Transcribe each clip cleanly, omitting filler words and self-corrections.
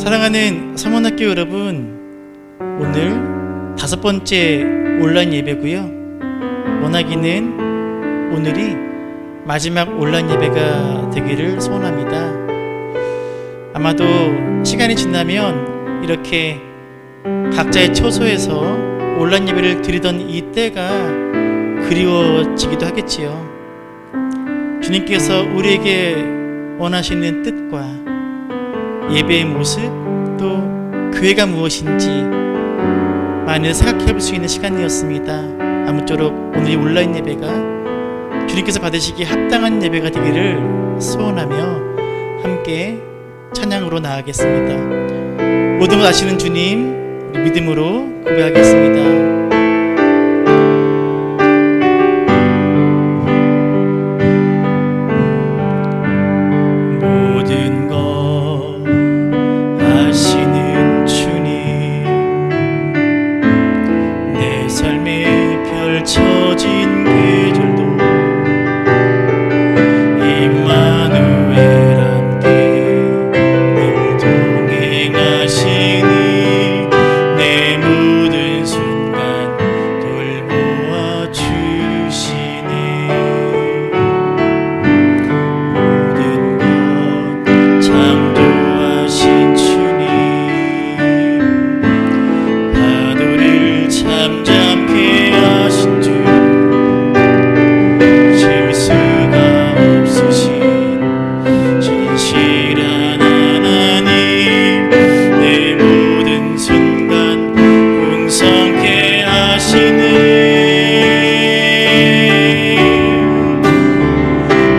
사랑하는 서문학교 여러분, 오늘 5번째 온라인 예배고요. 원하기는 오늘이 마지막 온라인 예배가 되기를 소원합니다. 아마도 시간이 지나면 이렇게 각자의 처소에서 온라인 예배를 드리던 이 때가 그리워지기도 하겠지요. 주님께서 우리에게 원하시는 뜻과 예배의 모습, 또 교회가 무엇인지 많이 생각해 볼 수 있는 시간이었습니다. 아무쪼록 오늘 이 온라인 예배가 주님께서 받으시기에 합당한 예배가 되기를 소원하며 함께 찬양으로 나아가겠습니다. 모든 것 아시는 주님, 우리 믿음으로 고백하겠습니다. 펼쳐진 계절도 임마누엘 함께 늘 동행하시니 내 모든 순간 돌보아 주시네. 모든 것 창조하신 주님, 파도를 잠잠케 하신 주, 실수가 없으신 진실한 하나님, 내 모든 순간 풍성케 하시네.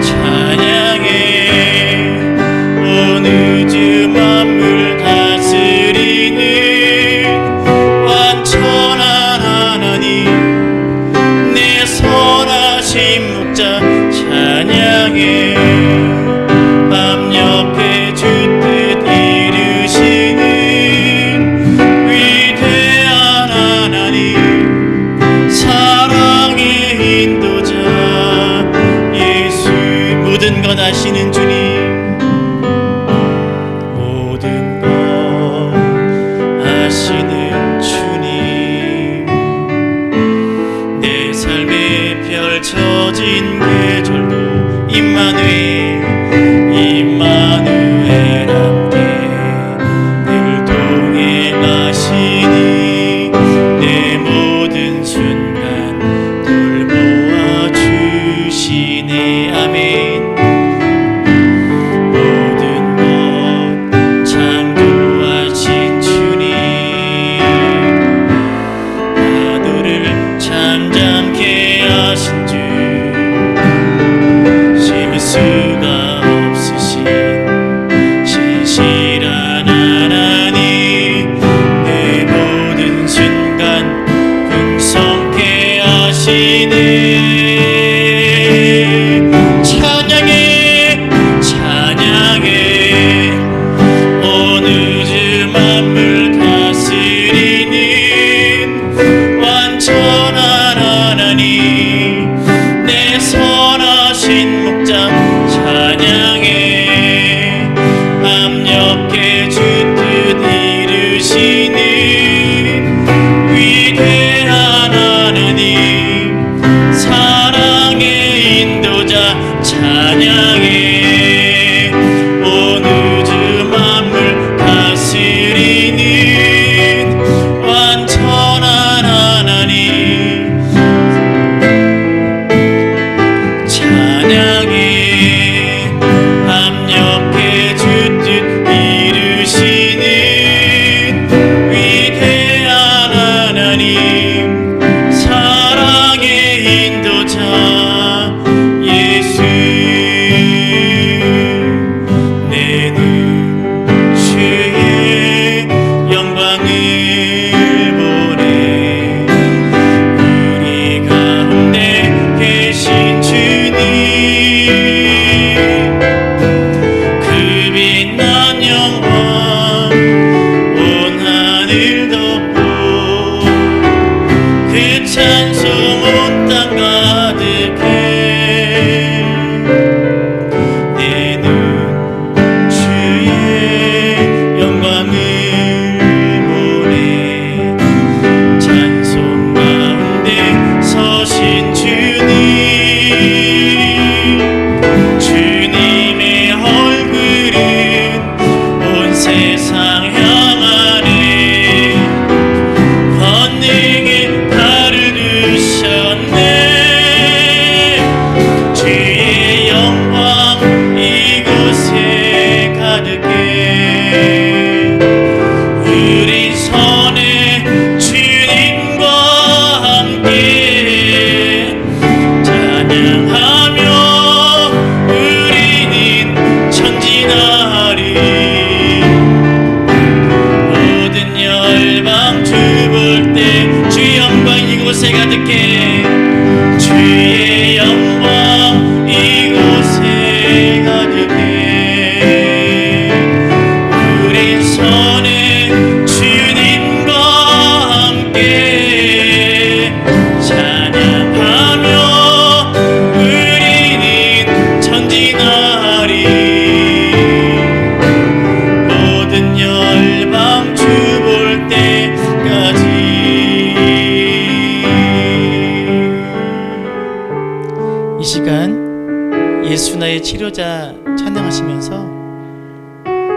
찬양해 어느 주 만물 다스리는 완전한 하나님, 내 선하신 목자 찬양해. 밤 옆에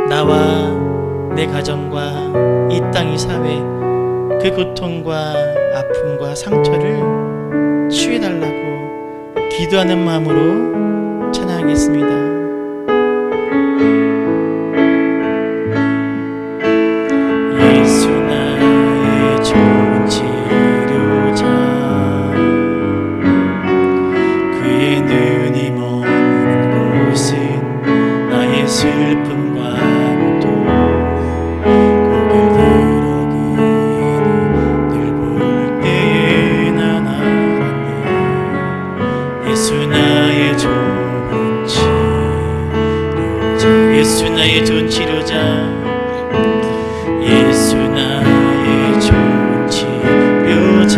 나와 내 가정과 이 땅 이 사회 그 고통과 아픔과 상처를 치유해달라고 기도하는 마음으로 찬양하겠습니다. 예수 나의 좋은 치료자, 그의 눈이 머문 곳은 나의 슬픔과 고통, 고개를 들어 그의 늘볼 때에 난 알았네. 예수 나의 좋은 치료자, 예수 나의 좋은 치료자, 예수 나의 좋은 치료자,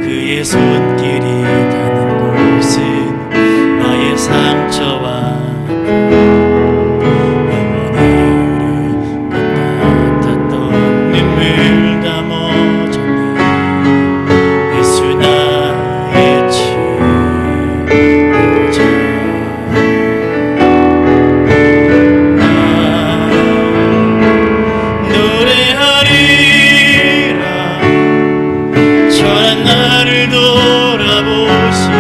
그의 손길이 닿는 곳은 나의 상처와 영원히 흐를 것 같았던 눈물 다 멎었네. 예수 나의 치료자, 천한 나를 돌아보신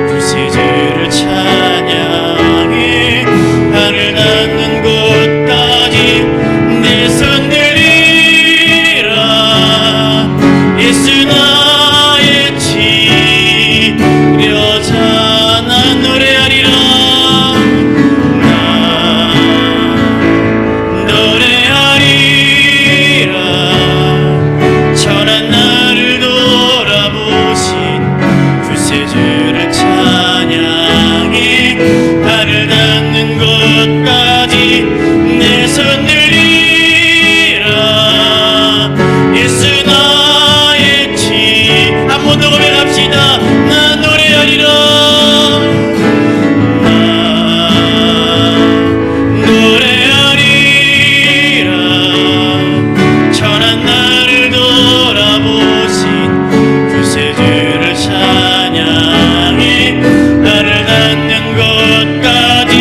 구세주를 찬양해. 발을 닿는 곳까지 내 손 들이라. 예수 나의 치료자, 난 노래하리라. 난 노래하리라. 천한 나를 돌아보신 구세주를 찬양해. 발을 닿는 곳까지 내 손 들이라. 예수 나의 한 번 더 고백합시다. 난 노래하리라. 난 노래하리라. 천한 나를 돌아보신 구세주를 찬양해. 나를 닿는 곳까지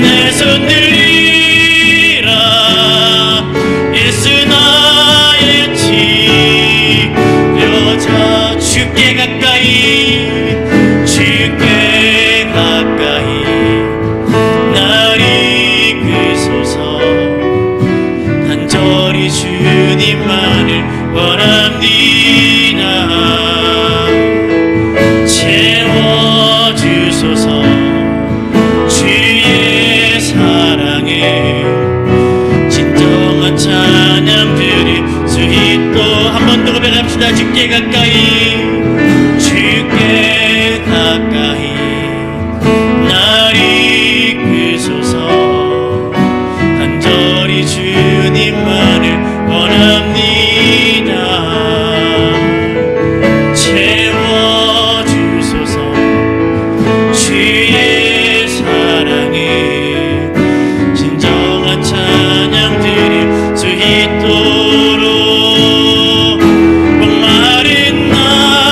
내 손 들이라. 예수 나의 치료자, 주께 가까이, 주께 가까이 날 이끄소서. 간절히 주님만을 원합니다. 채워주소서. 주의 사랑에 진정한 찬양 드릴 수 있도록 한 번 더 고백합시다. 주께 가까이, 주께 가까이 날 이끄소서. 간절히 주님만을 원합니다. 채워주소서. 주의 사랑에 진정한 찬양 드릴 수 있도록 목마른 나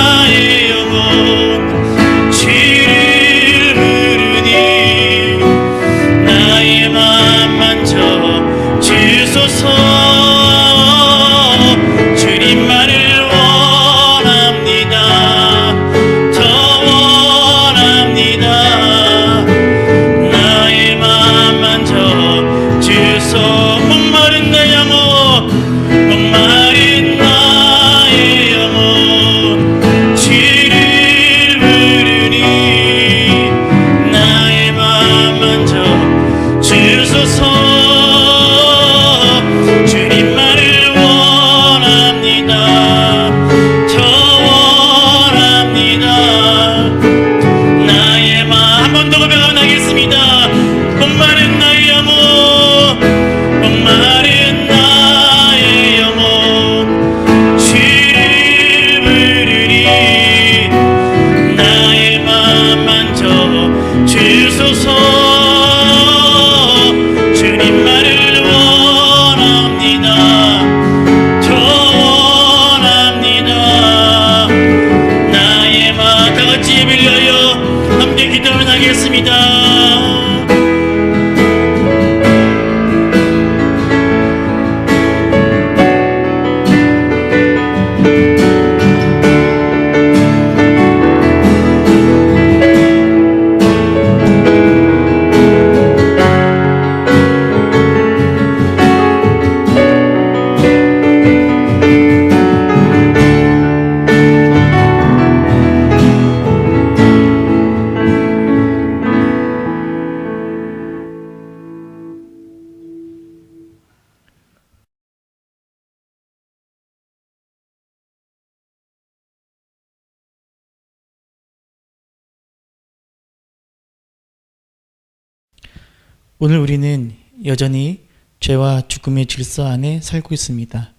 오늘 우리는 여전히 죄와 죽음의 질서 안에 살고 있습니다.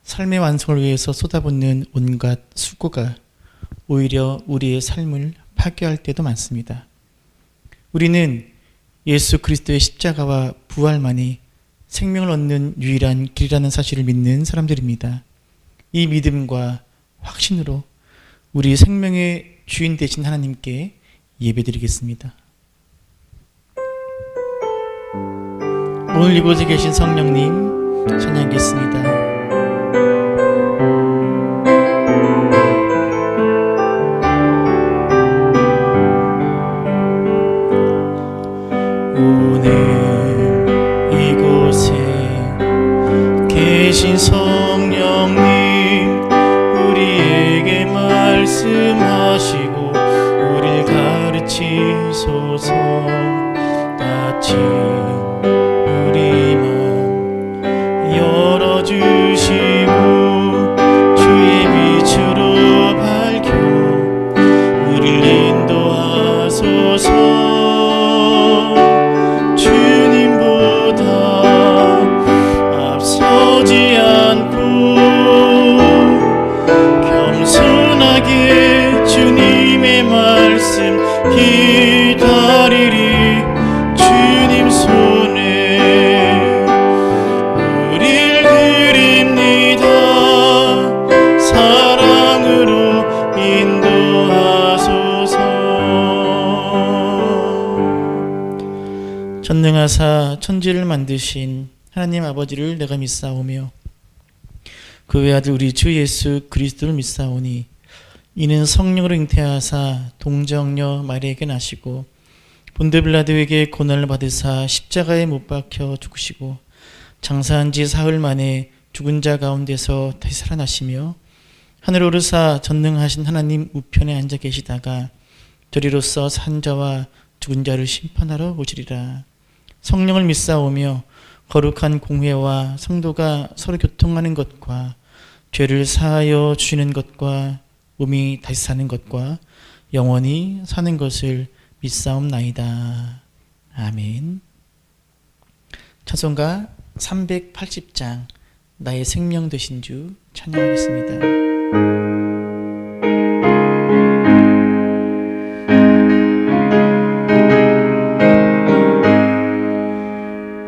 삶의 완성을 위해서 쏟아붓는 온갖 수고가 오히려 우리의 삶을 파괴할 때도 많습니다. 우리는 예수 그리스도의 십자가와 부활만이 생명을 얻는 유일한 길이라는 사실을 믿는 사람들입니다. 이 믿음과 확신으로 우리 생명의 주인 되신 하나님께 예배드리겠습니다. 오늘 이곳에 계신 성령님 찬양하겠습니다. 오늘 이곳에 계신 성령님 우리에게 말씀하시고 우리를 가르치소서. 닫힌 우리 맘 열어주시고 주의 빛으로 밝혀 우리를 인도하소서. 주님보다 앞서지 않고 겸손하게 주님의 말씀 기다리리. 주님 손에 우릴 드립니다. 사랑으로 인도하소서. 전능하사 천지를 만드신 하나님 아버지를 내가 믿사오며 그 외아들 우리 주 예수 그리스도를 믿사오니 이는 성령으로 잉태하사 동정녀 마리아에게 나시고 본드 빌라도에게 고난을 받으사 십자가에 못 박혀 죽으시고 장사한 지 사흘 만에 죽은 자 가운데서 다시 살아나시며 하늘 오르사 전능하신 하나님 우편에 앉아 계시다가 저리로서 산 자와 죽은 자를 심판하러 오시리라. 성령을 믿사오며 거룩한 공회와 성도가 서로 교통하는 것과 죄를 사하여 주시는 것과 몸이 다시 사는 것과 영원히 사는 것을 믿사옵나이다. 아멘. 찬송가 380장 나의 생명 되신 주 찬양하겠습니다.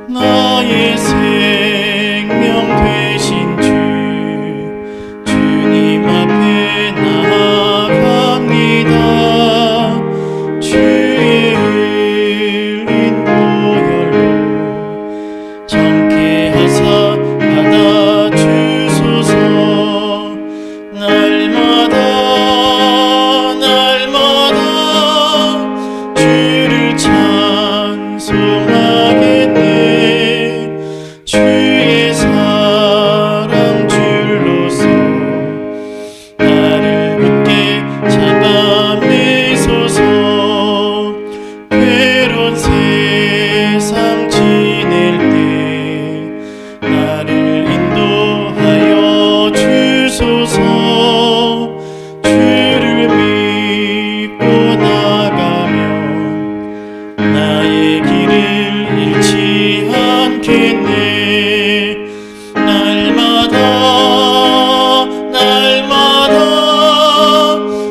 나의 생명 되신 주 주님 앞에 나아갑니다. 주의 흘린 보혈로 정케 하사 받아주소서. 날마다 주를 찬송하겠네. 주의 사랑 줄로서 나를 굳게 잡아매소서. 괴로운 세상 지낼 때 나를 인도하여 주소서. 주를 믿고 나가면 나의 길을 잃지 않겠네. 날마다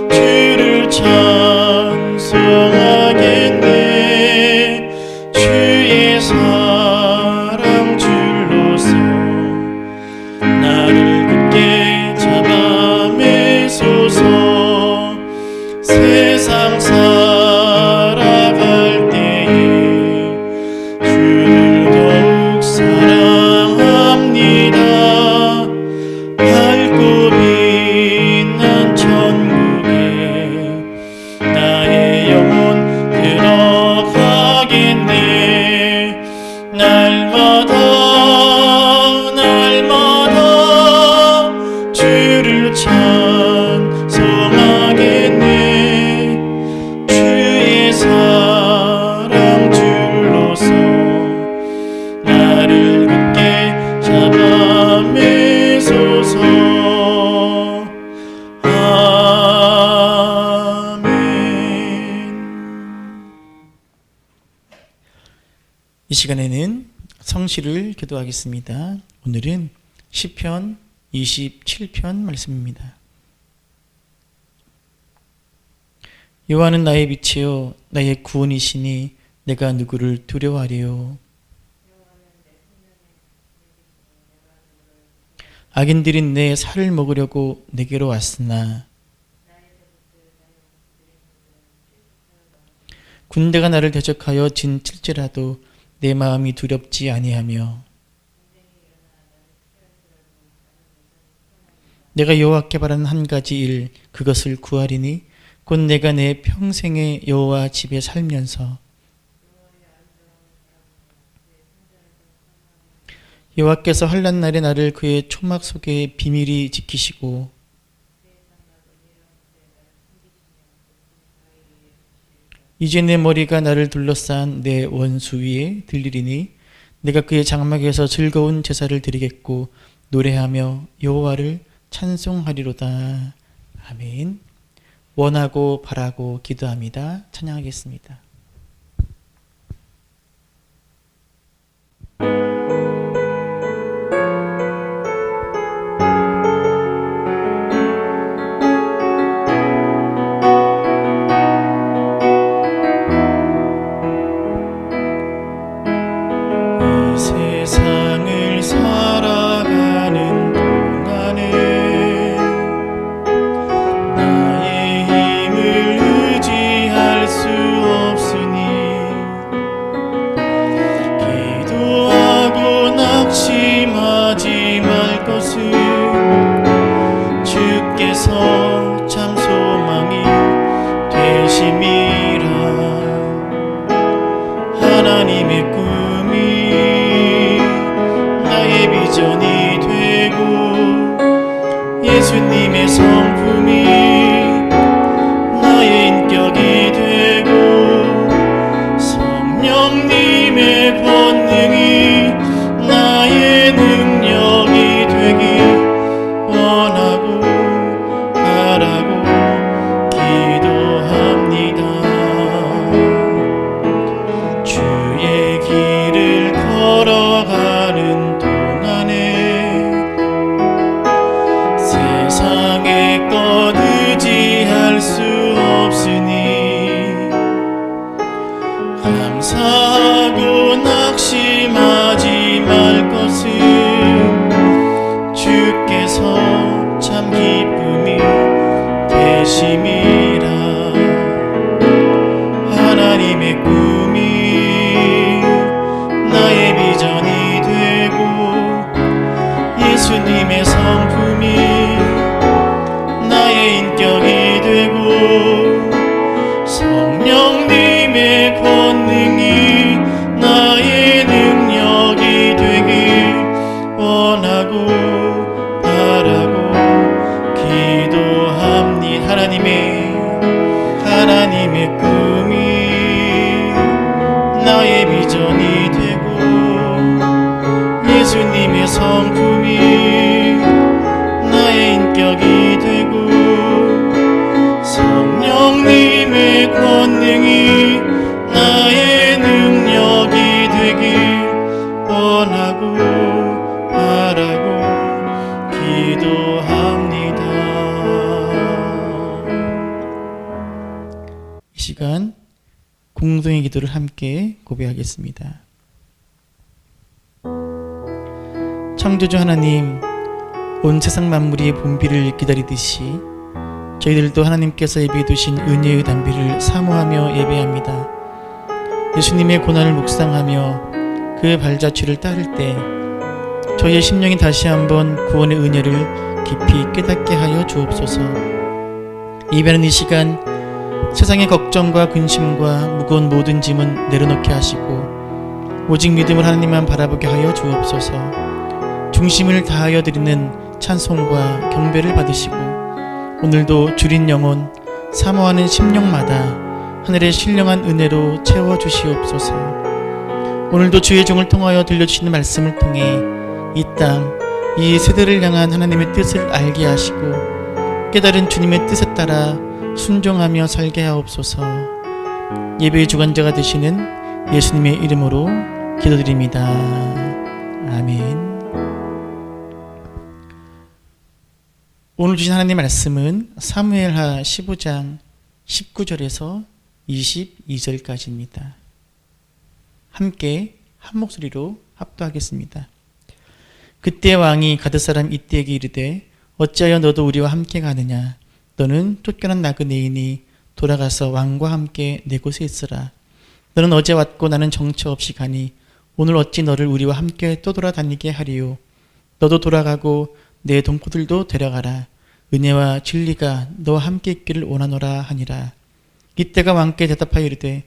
주를 찬송하겠네. 이 시간에는 성시를 기도하겠습니다. 오늘은 시편 27편 말씀입니다. 여호와는 나의 빛이요 나의 구원이시니 내가 누구를 두려워하리요. 악인들이 내 살을 먹으려고 내게로 왔으나 군대가 나를 대적하여 진칠지라도 내 마음이 두렵지 아니하며 내가 여호와께 바라는 한 가지 일 그것을 구하리니 곧 내가 내 평생에 여호와 집에 살면서 여호와께서 환난 날에 나를 그의 초막 속에 비밀히 지키시고 이제 내 머리가 나를 둘러싼 내 원수 위에 들리리니 내가 그의 장막에서 즐거운 제사를 드리겠고 노래하며 여호와를 찬송하리로다. 아멘. 원하고 바라고 기도합니다. 찬양하겠습니다. 세상을 살아가는 동안에 나의 힘을 의지할 수 없으니 기도하고 낙심하지 말 것은 주께서 참 소망이 되심이라. 하나님의 꿈이 나의 비전이 되고 예수님의 성품이 나의 인격이 되고 성령님의 권능이 나의 능력이 되길 원하고 바라고 기도합니다. 주의 길을 걸어가는 동안에 세상의 것 의지할 수 없으니 감사하고 낙심하지 말 것은 주께서 참 기쁨이 되심이라. 하나님의 꿈이 나의 비전이 되고 예수님의 성품이 나의 인격이 되고 성령님의 권능이 나의 능력이 되길 원하고 바라고 기도합니다. 하나님의 꿈이 나의 비전이 되고 예수님의 성품이 나의 인격이 되고 성령님의 권능이 나의 능력이 되길 원하고 바라고 기도합니다. 이 시간 공동의 기도를 함께 고백하겠습니다. 창조주 하나님, 온 세상 만물이 봄비를 기다리듯이 저희들도 하나님께서 예비해 두신 은혜의 담비를 사모하며 예배합니다. 예수님의 고난을 묵상하며 그의 발자취를 따를 때 저희의 심령이 다시 한번 구원의 은혜를 깊이 깨닫게 하여 주옵소서. 예배하는 이 시간 세상의 걱정과 근심과 무거운 모든 짐은 내려놓게 하시고 오직 믿음을 하나님만 바라보게 하여 주옵소서. 중심을 다하여 드리는 찬송과 경배를 받으시고 오늘도 주린 영혼 사모하는 심령마다 하늘의 신령한 은혜로 채워주시옵소서. 오늘도 주의 종을 통하여 들려주시는 말씀을 통해 이 땅, 이 세대를 향한 하나님의 뜻을 알게 하시고 깨달은 주님의 뜻에 따라 순종하며 살게 하옵소서. 예배의 주관자가 되시는 예수님의 이름으로 기도드립니다. 아멘. 오늘 주신 하나님 말씀은 사무엘하 15장 19절에서 22절까지입니다. 함께 한 목소리로 합도하겠습니다. 그때 왕이 가드 사람 이때에게 이르되 어찌하여 너도 우리와 함께 가느냐? 너는 쫓겨난 나그네이니 돌아가서 왕과 함께 내 곳에 있으라. 너는 어제 왔고 나는 정처 없이 가니 오늘 어찌 너를 우리와 함께 또 돌아다니게 하리요? 너도 돌아가고 내 동포들도 데려가라. 은혜와 진리가 너와 함께 있기를 원하노라 하니라. 이때가 왕께 대답하여 이르되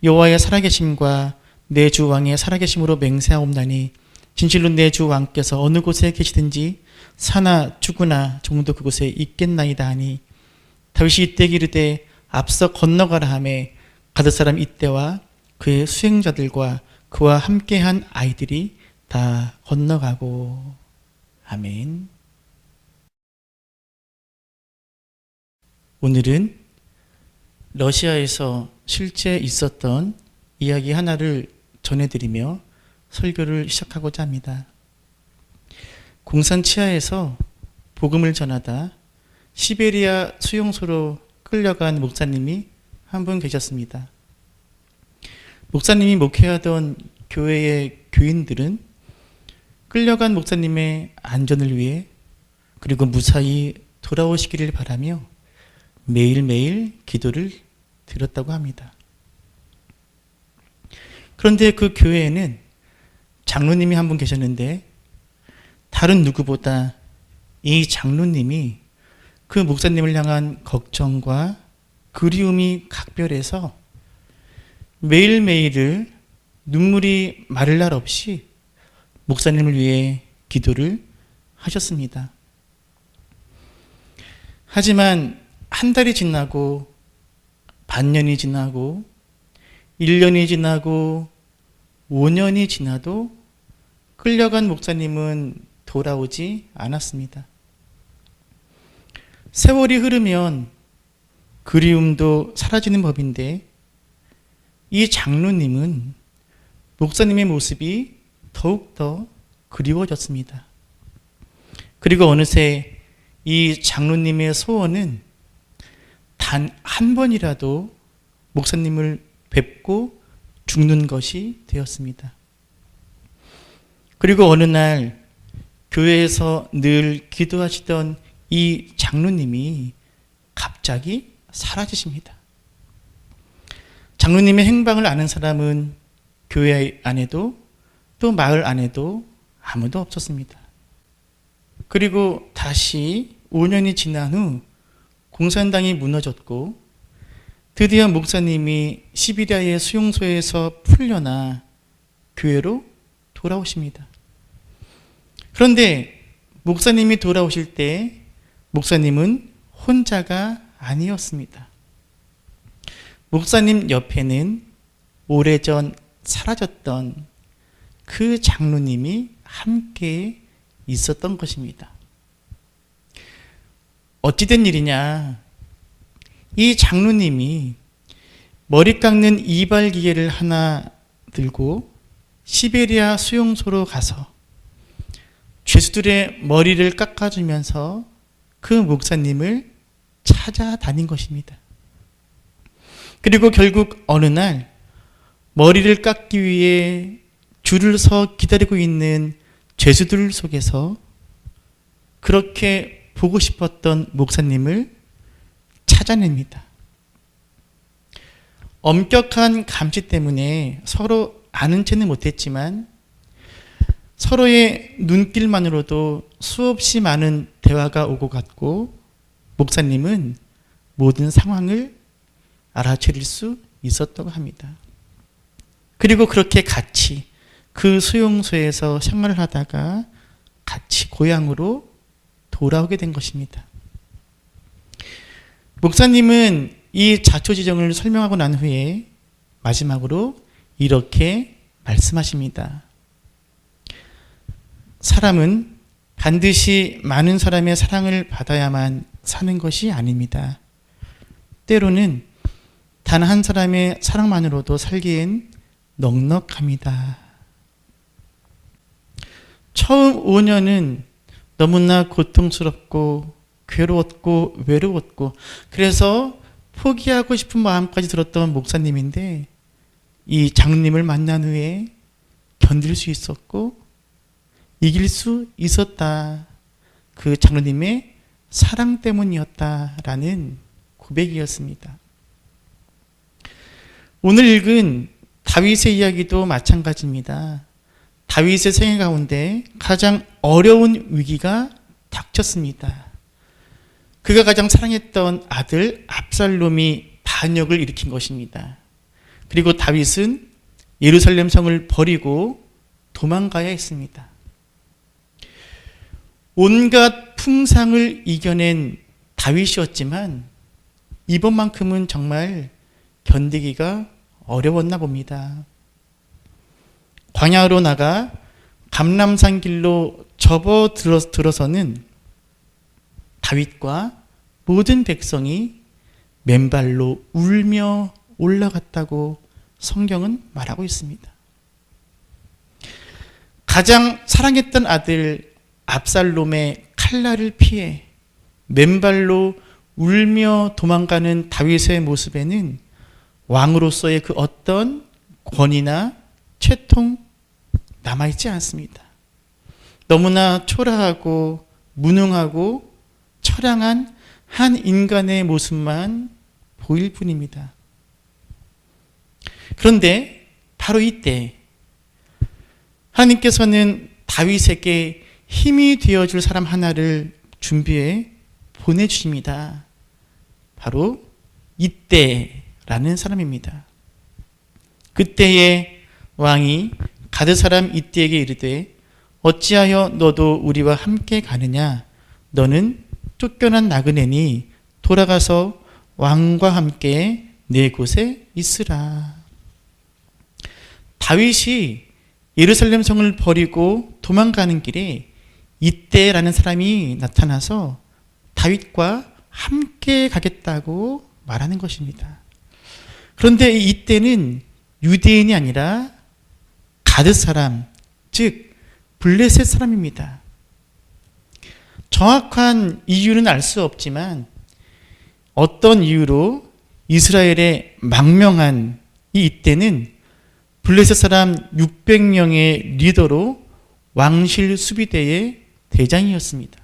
여호와의 살아계심과 내 주 왕의 살아계심으로 맹세하옵나니 진실로 내 주 왕께서 어느 곳에 계시든지 사나 죽으나 종도 그곳에 있겠나이다 하니 다윗이 이때에게 이르되 앞서 건너가라 하매 가드 사람 이때와 그의 수행자들과 그와 함께한 아이들이 다 건너가고. 아멘. 오늘은 러시아에서 실제 있었던 이야기 하나를 전해드리며 설교를 시작하고자 합니다. 공산 치하에서 복음을 전하다 시베리아 수용소로 끌려간 목사님이 한 분 계셨습니다. 목사님이 목회하던 교회의 교인들은 끌려간 목사님의 안전을 위해 그리고 무사히 돌아오시기를 바라며 매일매일 기도를 드렸다고 합니다. 그런데 그 교회에는 장로님이 한 분 계셨는데 다른 누구보다 이 장로님이 그 목사님을 향한 걱정과 그리움이 각별해서 매일매일을 눈물이 마를 날 없이 목사님을 위해 기도를 하셨습니다. 하지만 한 달이 지나고 반년이 지나고 1년이 지나고 5년이 지나도 끌려간 목사님은 돌아오지 않았습니다. 세월이 흐르면 그리움도 사라지는 법인데 이 장로님은 목사님의 모습이 더욱더 그리워졌습니다. 그리고 어느새 이 장로님의 소원은 단 한 번이라도 목사님을 뵙고 죽는 것이 되었습니다. 그리고 어느 날 교회에서 늘 기도하시던 이 장로님이 갑자기 사라지십니다. 장로님의 행방을 아는 사람은 교회 안에도 또 마을 안에도 아무도 없었습니다. 그리고 다시 5년이 지난 후 공산당이 무너졌고 드디어 목사님이 시베리아의 수용소에서 풀려나 교회로 돌아오십니다. 그런데 목사님이 돌아오실 때 목사님은 혼자가 아니었습니다. 목사님 옆에는 오래전 사라졌던 그 장로님이 함께 있었던 것입니다. 어찌된 일이냐? 이 장로님이 머리 깎는 이발기계를 하나 들고 시베리아 수용소로 가서 죄수들의 머리를 깎아주면서 그 목사님을 찾아다닌 것입니다. 그리고 결국 어느 날 머리를 깎기 위해 줄을 서 기다리고 있는 죄수들 속에서 그렇게 보고 싶었던 목사님을 찾아냅니다. 엄격한 감시 때문에 서로 아는 채는 못했지만 서로의 눈길만으로도 수없이 많은 대화가 오고 갔고 목사님은 모든 상황을 알아차릴 수 있었다고 합니다. 그리고 그렇게 같이 그 수용소에서 생활을 하다가 같이 고향으로 돌아오게 된 것입니다. 목사님은 이 자초지정을 설명하고 난 후에 마지막으로 이렇게 말씀하십니다. 사람은 반드시 많은 사람의 사랑을 받아야만 사는 것이 아닙니다. 때로는 단 한 사람의 사랑만으로도 살기엔 넉넉합니다. 처음 5년은 너무나 고통스럽고 괴로웠고 외로웠고 그래서 포기하고 싶은 마음까지 들었던 목사님인데 이 장로님을 만난 후에 견딜 수 있었고 이길 수 있었다. 그 장로님의 사랑 때문이었다라는 고백이었습니다. 오늘 읽은 다윗의 이야기도 마찬가지입니다. 다윗의 생애 가운데 가장 어려운 위기가 닥쳤습니다. 그가 가장 사랑했던 아들 압살롬이 반역을 일으킨 것입니다. 그리고 다윗은 예루살렘 성을 버리고 도망가야 했습니다. 온갖 풍상을 이겨낸 다윗이었지만 이번만큼은 정말 견디기가 어려웠나 봅니다. 광야로 나가 감람산 길로 접어 들어서는 다윗과 모든 백성이 맨발로 울며 올라갔다고 성경은 말하고 있습니다. 가장 사랑했던 아들 압살롬의 칼날을 피해 맨발로 울며 도망가는 다윗의 모습에는 왕으로서의 그 어떤 권위나 채통 남아있지 않습니다. 너무나 초라하고 무능하고 처량한 한 인간의 모습만 보일 뿐입니다. 그런데 바로 이때 하나님께서는 다윗에게 힘이 되어줄 사람 하나를 준비해 보내주십니다. 바로 이때라는 사람입니다. 그때에 왕이 가드 사람 이때에게 이르되 어찌하여 너도 우리와 함께 가느냐? 너는 쫓겨난 나그네니 돌아가서 왕과 함께 네 곳에 있으라. 다윗이 예루살렘 성을 버리고 도망가는 길에 이때라는 사람이 나타나서 다윗과 함께 가겠다고 말하는 것입니다. 그런데 이때는 유대인이 아니라 가드 사람, 즉 블레셋 사람입니다. 정확한 이유는 알 수 없지만 어떤 이유로 이스라엘의 망명한 이때는 블레셋 사람 600명의 리더로 왕실 수비대의 대장이었습니다.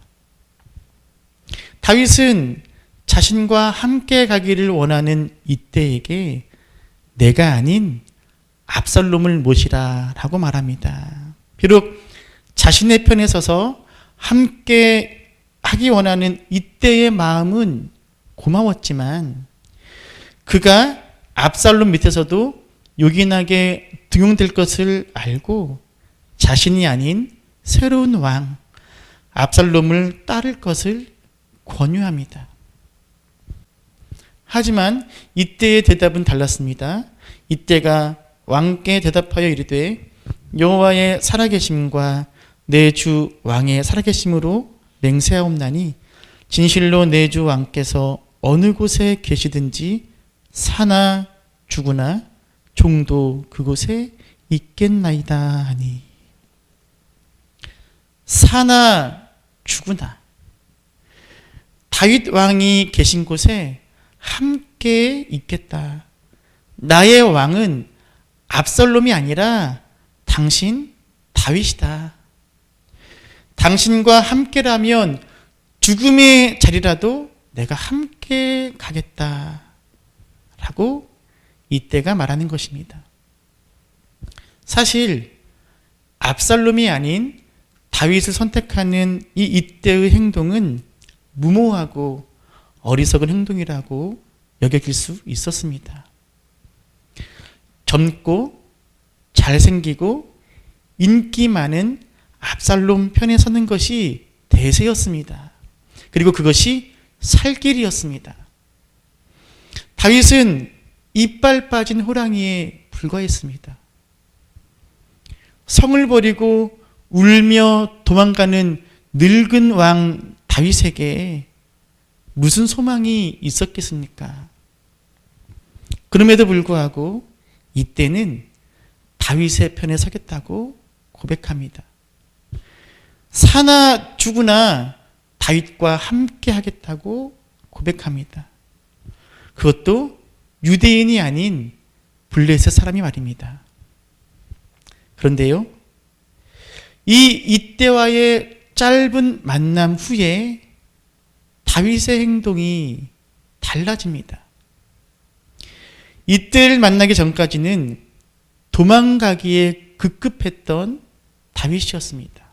다윗은 자신과 함께 가기를 원하는 이때에게 내가 아닌 압살롬을 모시라 라고 말합니다. 비록 자신의 편에 서서 함께 하기 원하는 이때의 마음은 고마웠지만 그가 압살롬 밑에서도 요긴하게 등용될 것을 알고 자신이 아닌 새로운 왕 압살롬을 따를 것을 권유합니다. 하지만 이때의 대답은 달랐습니다. 이때가 왕께 대답하여 이르되 여호와의 살아계심과 내 주 왕의 살아계심으로 맹세하옵나니 진실로 내 주 왕께서 어느 곳에 계시든지 사나 죽으나 종도 그곳에 있겠나이다 하니 사나 죽으나 다윗 왕이 계신 곳에 함께 있겠다. 나의 왕은 압살롬이 아니라 당신 다윗이다. 당신과 함께라면 죽음의 자리라도 내가 함께 가겠다. 라고 이때가 말하는 것입니다. 사실 압살롬이 아닌 다윗을 선택하는 이때의 행동은 무모하고 어리석은 행동이라고 여겨질 수 있었습니다. 젊고 잘생기고 인기 많은 압살롬 편에 서는 것이 대세였습니다. 그리고 그것이 살 길이었습니다. 다윗은 이빨 빠진 호랑이에 불과했습니다. 성을 버리고 울며 도망가는 늙은 왕 다윗에게 무슨 소망이 있었겠습니까? 그럼에도 불구하고 이때는 다윗의 편에 서겠다고 고백합니다. 사나 죽으나 다윗과 함께 하겠다고 고백합니다. 그것도 유대인이 아닌 블레셋 사람이 말입니다. 그런데요, 이때와의 짧은 만남 후에 다윗의 행동이 달라집니다. 이때를 만나기 전까지는 도망가기에 급급했던 다윗이었습니다.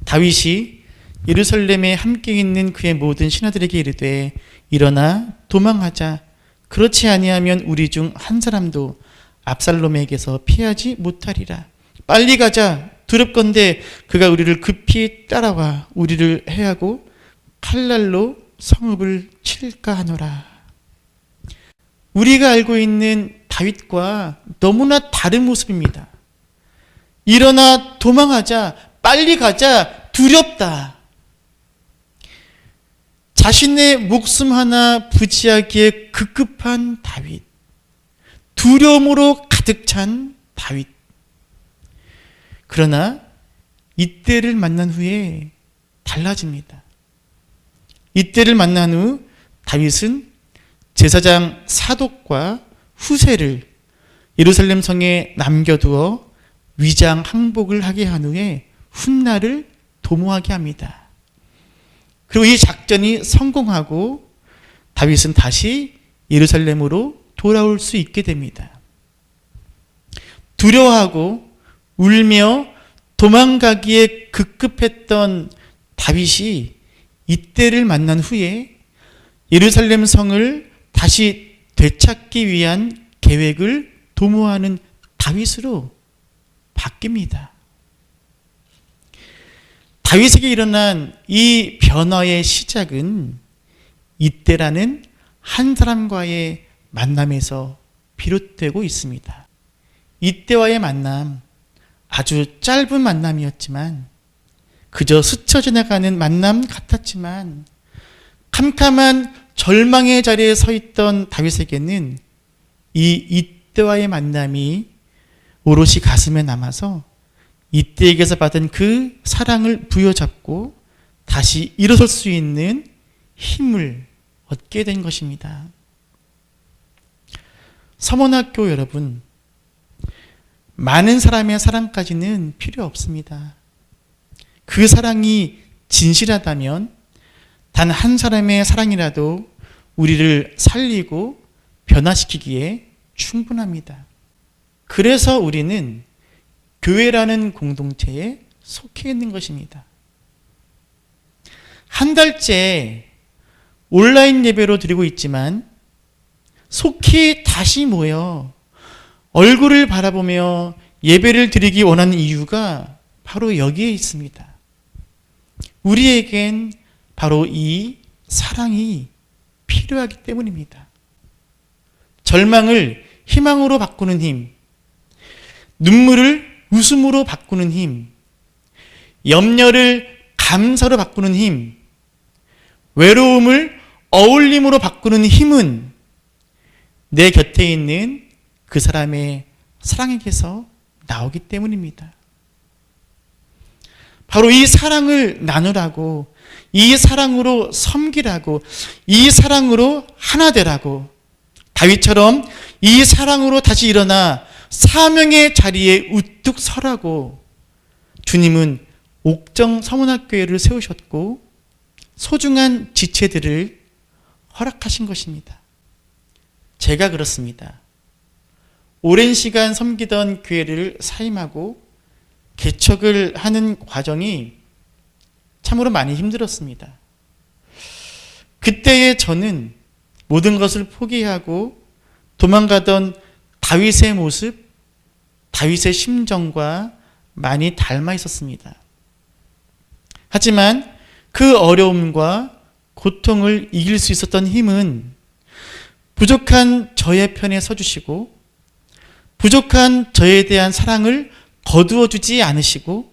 다윗이 예루살렘에 함께 있는 그의 모든 신하들에게 이르되 일어나 도망하자. 그렇지 아니하면 우리 중 한 사람도 압살롬에게서 피하지 못하리라. 빨리 가자. 두렵건대 그가 우리를 급히 따라와 우리를 해하고 칼날로 성읍을 칠까 하노라. 우리가 알고 있는 다윗과 너무나 다른 모습입니다. 일어나 도망하자. 빨리 가자. 두렵다. 자신의 목숨 하나 부지하기에 급급한 다윗. 두려움으로 가득 찬 다윗. 그러나 이때를 만난 후에 달라집니다. 이때를 만난 후 다윗은 제사장 사독과 후세를 예루살렘 성에 남겨두어 위장 항복을 하게 한 후에 훗날을 도모하게 합니다. 그리고 이 작전이 성공하고 다윗은 다시 예루살렘으로 돌아올 수 있게 됩니다. 두려워하고 울며 도망가기에 급급했던 다윗이 이때를 만난 후에 예루살렘 성을 다시 되찾기 위한 계획을 도모하는 다윗으로 바뀝니다. 다윗에게 일어난 이 변화의 시작은 이때라는 한 사람과의 만남에서 비롯되고 있습니다. 이때와의 만남, 아주 짧은 만남이었지만 그저 스쳐 지나가는 만남 같았지만 캄캄한 절망의 자리에 서 있던 다윗에게는 이때와의 만남이 오롯이 가슴에 남아서 이때에게서 받은 그 사랑을 부여잡고 다시 일어설 수 있는 힘을 얻게 된 것입니다. 서문학교 여러분, 많은 사람의 사랑까지는 필요 없습니다. 그 사랑이 진실하다면 단 한 사람의 사랑이라도 우리를 살리고 변화시키기에 충분합니다. 그래서 우리는 교회라는 공동체에 속해 있는 것입니다. 한 달째 온라인 예배로 드리고 있지만 속히 다시 모여 얼굴을 바라보며 예배를 드리기 원하는 이유가 바로 여기에 있습니다. 우리에겐 바로 이 사랑이 필요하기 때문입니다. 절망을 희망으로 바꾸는 힘, 눈물을 웃음으로 바꾸는 힘, 염려를 감사로 바꾸는 힘, 외로움을 어울림으로 바꾸는 힘은 내 곁에 있는 그 사람의 사랑에게서 나오기 때문입니다. 바로 이 사랑을 나누라고, 이 사랑으로 섬기라고, 이 사랑으로 하나 되라고, 다윗처럼 이 사랑으로 다시 일어나 사명의 자리에 우뚝 서라고 주님은 옥정 서문학교회를 세우셨고 소중한 지체들을 허락하신 것입니다. 제가 그렇습니다. 오랜 시간 섬기던 교회를 사임하고 개척을 하는 과정이 참으로 많이 힘들었습니다. 그때의 저는 모든 것을 포기하고 도망가던 다윗의 모습, 다윗의 심정과 많이 닮아 있었습니다. 하지만 그 어려움과 고통을 이길 수 있었던 힘은 부족한 저의 편에 서주시고 부족한 저에 대한 사랑을 거두어 주지 않으시고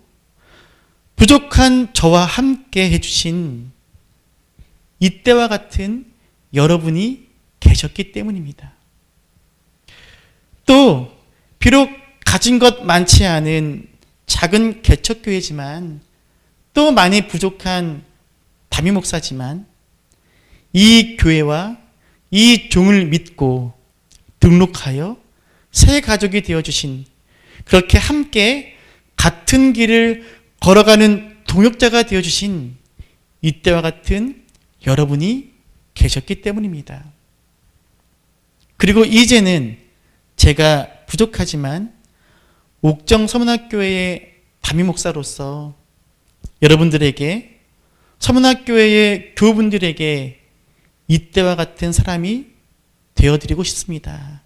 부족한 저와 함께 해주신 이때와 같은 여러분이 계셨기 때문입니다. 또 비록 가진 것 많지 않은 작은 개척교회지만 또 많이 부족한 담임 목사지만 이 교회와 이 종을 믿고 등록하여 새 가족이 되어주신, 그렇게 함께 같은 길을 걸어가는 동역자가 되어주신 이때와 같은 여러분이 계셨기 때문입니다. 그리고 이제는 제가 부족하지만 옥정 서문학교회의 담임 목사로서 여러분들에게, 서문학교회의 교우분들에게 이때와 같은 사람이 되어드리고 싶습니다.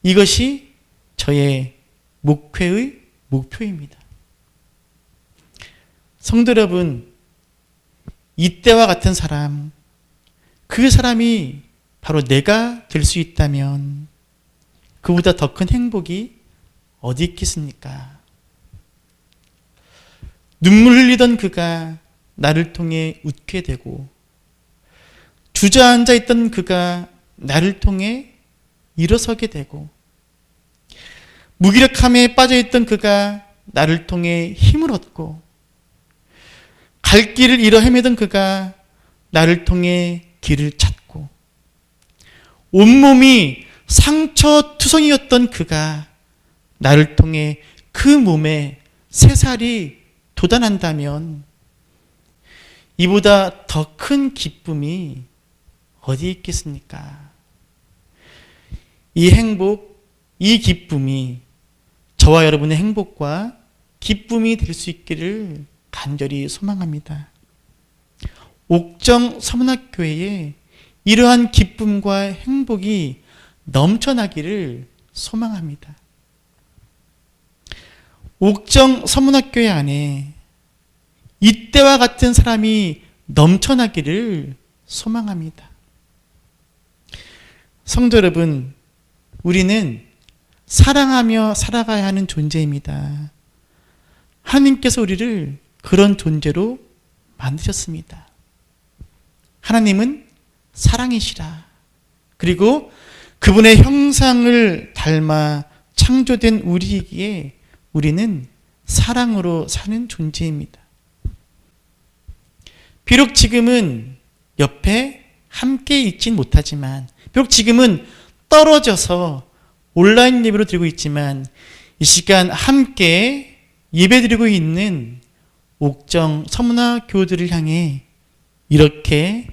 이것이 저의 목회의 목표입니다. 성도 여러분, 이때와 같은 사람, 그 사람이 바로 내가 될 수 있다면 그보다 더 큰 행복이 어디 있겠습니까? 눈물 흘리던 그가 나를 통해 웃게 되고, 주저앉아 있던 그가 나를 통해 일어서게 되고, 무기력함에 빠져있던 그가 나를 통해 힘을 얻고, 갈 길을 잃어 헤매던 그가 나를 통해 길을 찾고, 온몸이 상처투성이었던 그가 나를 통해 그 몸에 새살이 돋아난다면 이보다 더 큰 기쁨이 어디 있겠습니까? 이 행복, 이 기쁨이 저와 여러분의 행복과 기쁨이 될 수 있기를 간절히 소망합니다. 옥정 서문학교회에 이러한 기쁨과 행복이 넘쳐나기를 소망합니다. 옥정 서문학교회 안에 이때와 같은 사람이 넘쳐나기를 소망합니다. 성도 여러분, 우리는 사랑하며 살아가야 하는 존재입니다. 하나님께서 우리를 그런 존재로 만드셨습니다. 하나님은 사랑이시라. 그리고 그분의 형상을 닮아 창조된 우리이기에 우리는 사랑으로 사는 존재입니다. 비록 지금은 옆에 함께 있진 못하지만, 비록 지금은 떨어져서 온라인 예배로 드리고 있지만, 이 시간 함께 예배드리고 있는 옥정 서문화 교우들을 향해 이렇게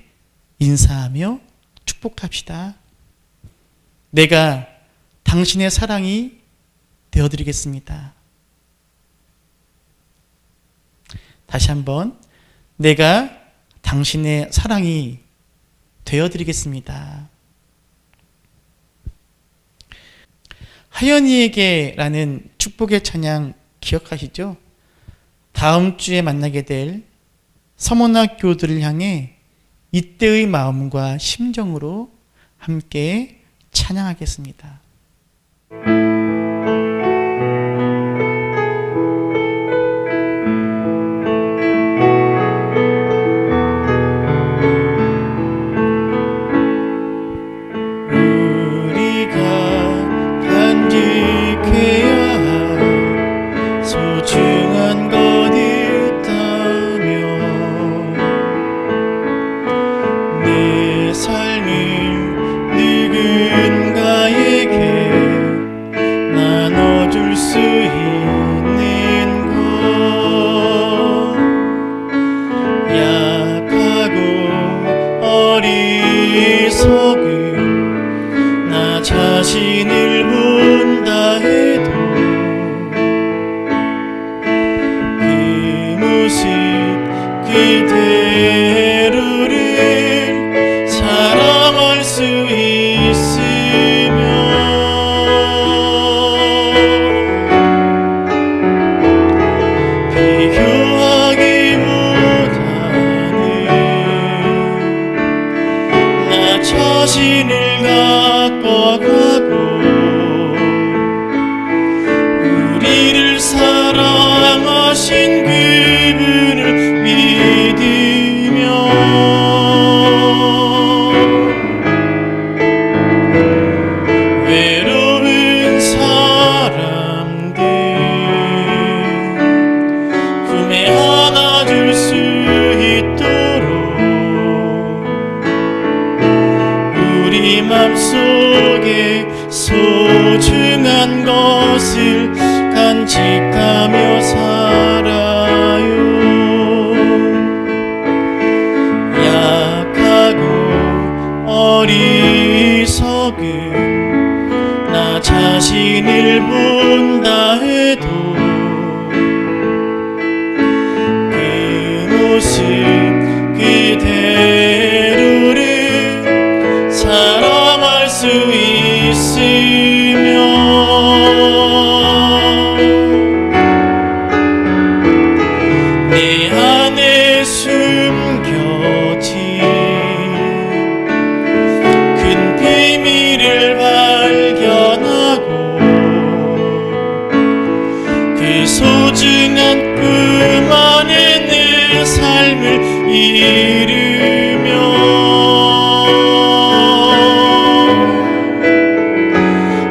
인사하며 축복합시다. 내가 당신의 사랑이 되어드리겠습니다. 다시 한번, 내가 당신의 사랑이 되어드리겠습니다. 하연이에게라는 축복의 찬양 기억하시죠? 다음 주에 만나게 될 서문화 교우들을 향해 이때의 마음과 심정으로 함께 찬양하겠습니다. 자신을 본다 해도 그 모습 그대로를 사랑할 수 있으면 비교하기보다는 나 자신을 바꿔가고 우리를 사랑하신 그분을 믿으며 외로운 사람들 품에 안아줄 수 자식하며 살아요. 약하고 어리석은 나 자신을 본다 해도 그 모습 그대로를 사랑할 수 있으며 내 안에 숨겨진 큰 비밀을 발견하고 그 소중한 꿈 안에 내 삶을 이루며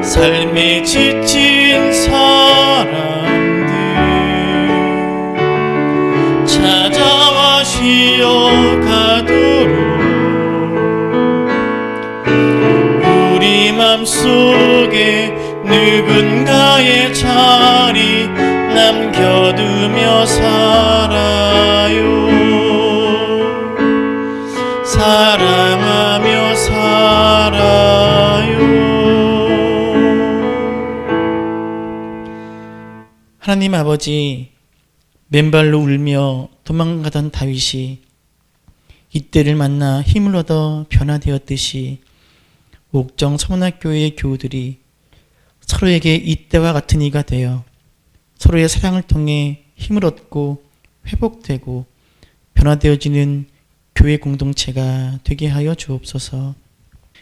삶에 지친 사람들 찾아와 쉬어가도록 우리 맘속에 누군가의 자리 남겨두며 살아요. 사랑하며 살아요. 하나님 아버지, 맨발로 울며 도망가던 다윗이 이때를 만나 힘을 얻어 변화되었듯이 옥정 서문학교의 교우들이 서로에게 이때와 같은 이가 되어 서로의 사랑을 통해 힘을 얻고 회복되고 변화되어지는 교회 공동체가 되게 하여 주옵소서.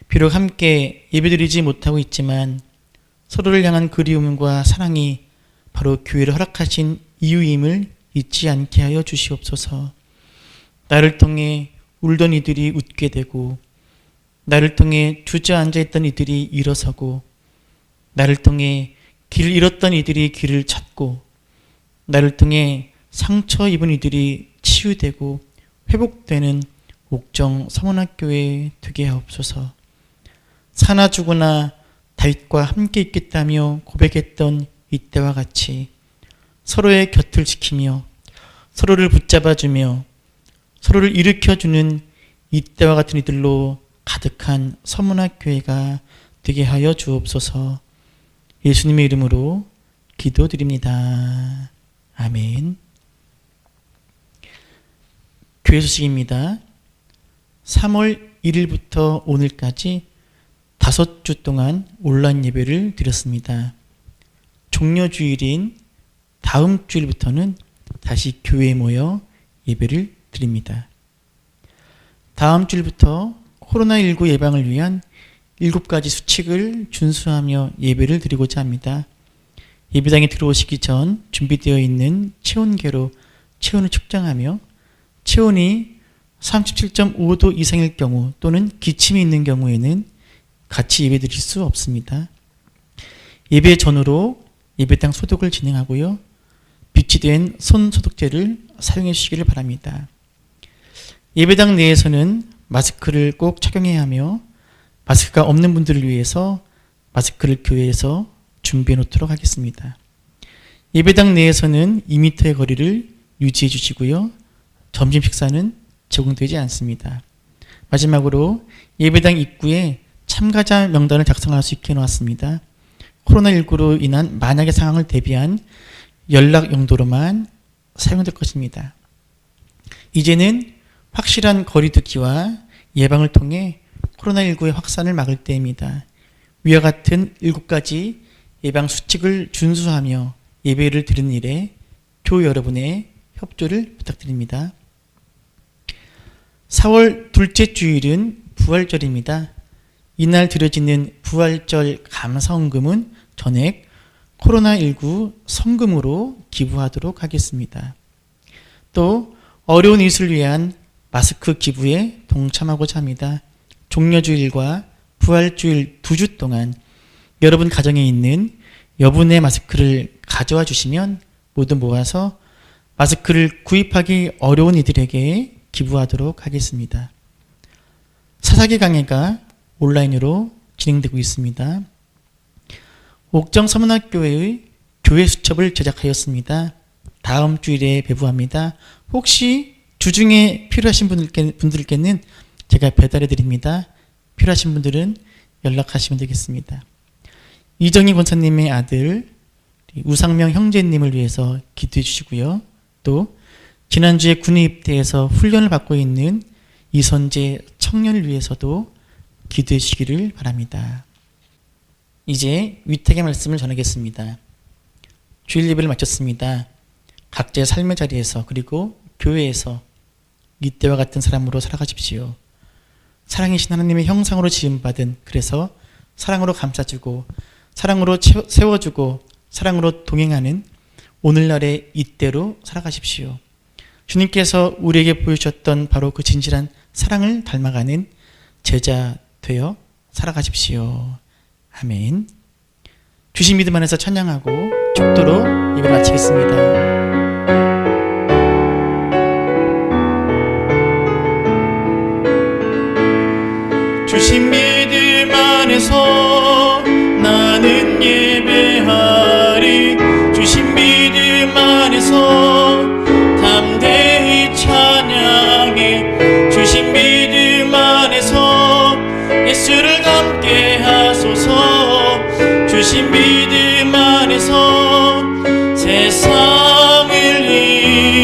비록 함께 예배드리지 못하고 있지만 서로를 향한 그리움과 사랑이 바로 교회를 허락하신 이유임을 잊지 않게 하여 주시옵소서. 나를 통해 울던 이들이 웃게 되고, 나를 통해 주저앉아 있던 이들이 일어서고, 나를 통해 길을 잃었던 이들이 길을 찾고, 나를 통해 상처 입은 이들이 치유되고 회복되는 옥정 서문학교에 되게 하옵소서. 사나 죽으나 다윗과 함께 있겠다며 고백했던 이때와 같이 서로의 곁을 지키며 서로를 붙잡아주며 서로를 일으켜주는 이때와 같은 이들로 가득한 서문학교회가 되게 하여 주옵소서. 예수님의 이름으로 기도드립니다. 아멘. 교회 소식입니다. 3월 1일부터 오늘까지 5주 동안 온라인 예배를 드렸습니다. 종료주일인 다음 주일부터는 다시 교회에 모여 예배를 드립니다. 다음 주일부터 코로나19 예방을 위한 7가지 수칙을 준수하며 예배를 드리고자 합니다. 예배당에 들어오시기 전 준비되어 있는 체온계로 체온을 측정하며 체온이 37.5도 이상일 경우 또는 기침이 있는 경우에는 같이 예배 드릴 수 없습니다. 예배 전후로 예배당 소독을 진행하고요. 비치된 손 소독제를 사용해 주시기를 바랍니다. 예배당 내에서는 마스크를 꼭 착용해야 하며 마스크가 없는 분들을 위해서 마스크를 교회에서 준비해 놓도록 하겠습니다. 예배당 내에서는 2m의 거리를 유지해 주시고요. 점심 식사는 제공되지 않습니다. 마지막으로 예배당 입구에 참가자 명단을 작성할 수 있게 해놓았습니다. 코로나19로 인한 만약의 상황을 대비한 연락 용도로만 사용될 것입니다. 이제는 확실한 거리두기와 예방을 통해 코로나19의 확산을 막을 때입니다. 위와 같은 7가지 예방 수칙을 준수하며 예배를 드리는 일에 교우 여러분의 협조를 부탁드립니다. 4월 둘째 주일은 부활절입니다. 이날 드려지는 부활절 감사헌금은 전액 코로나19 성금으로 기부하도록 하겠습니다. 또 어려운 이웃을 위한 마스크 기부에 동참하고자 합니다. 종려주일과 부활주일 2주 동안 여러분 가정에 있는 여분의 마스크를 가져와 주시면 모두 모아서 마스크를 구입하기 어려운 이들에게 기부하도록 하겠습니다. 사사기 강해가 온라인으로 진행되고 있습니다. 옥정 서문학교회의 교회 수첩을 제작하였습니다. 다음 주일에 배부합니다. 혹시 주중에 필요하신 분들께는 제가 배달해 드립니다. 필요하신 분들은 연락하시면 되겠습니다. 이정희 권사님의 아들 우상명 형제님을 위해서 기도해 주시고요. 또 지난주에 군에 입대해서 훈련을 받고 있는 이선재 청년을 위해서도 기도해 주시기를 바랍니다. 이제 위탁의 말씀을 전하겠습니다. 주일 예배를 마쳤습니다. 각자의 삶의 자리에서 그리고 교회에서 이때와 같은 사람으로 살아가십시오. 사랑이신 하나님의 형상으로 지음받은, 그래서 사랑으로 감싸주고 사랑으로 세워주고 사랑으로 동행하는 오늘날의 이때로 살아가십시오. 주님께서 우리에게 보여주셨던 바로 그 진실한 사랑을 닮아가는 제자 되어 살아가십시오. 아멘. 주신 믿음 안에서 찬양하고 축도로 예배를 마치겠습니다. 주신 믿음 안에서 나는 예배하리. 주신 믿음 안에서 담대히 찬양해. 주신 믿음 안에서 예수를 닮게 하소서. 주신 믿음 안에서 세상을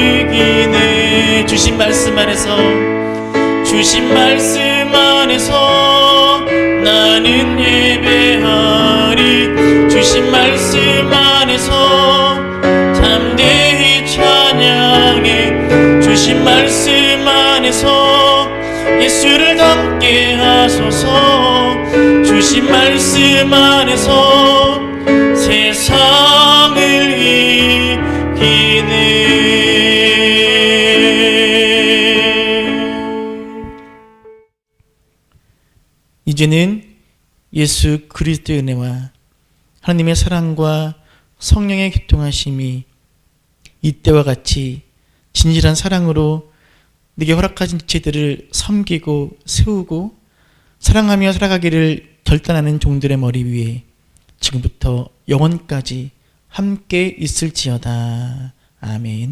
이기네. 주신 말씀 안에서, 주신 말씀 안에서 나는 예배하리. 주신 말씀 안에서 담대히 찬양해. 주신 말씀 안에서 예수를 닮게 하소서. 주신 말씀 안에서 세상을 이기네. 이제는 예수 그리스도의 은혜와 하나님의 사랑과 성령의 교통하심이 이때와 같이 진실한 사랑으로 내게 허락하신 지체들을 섬기고 세우고 사랑하며 살아가기를 결단하는 종들의 머리 위에 지금부터 영원까지 함께 있을지어다. 아멘.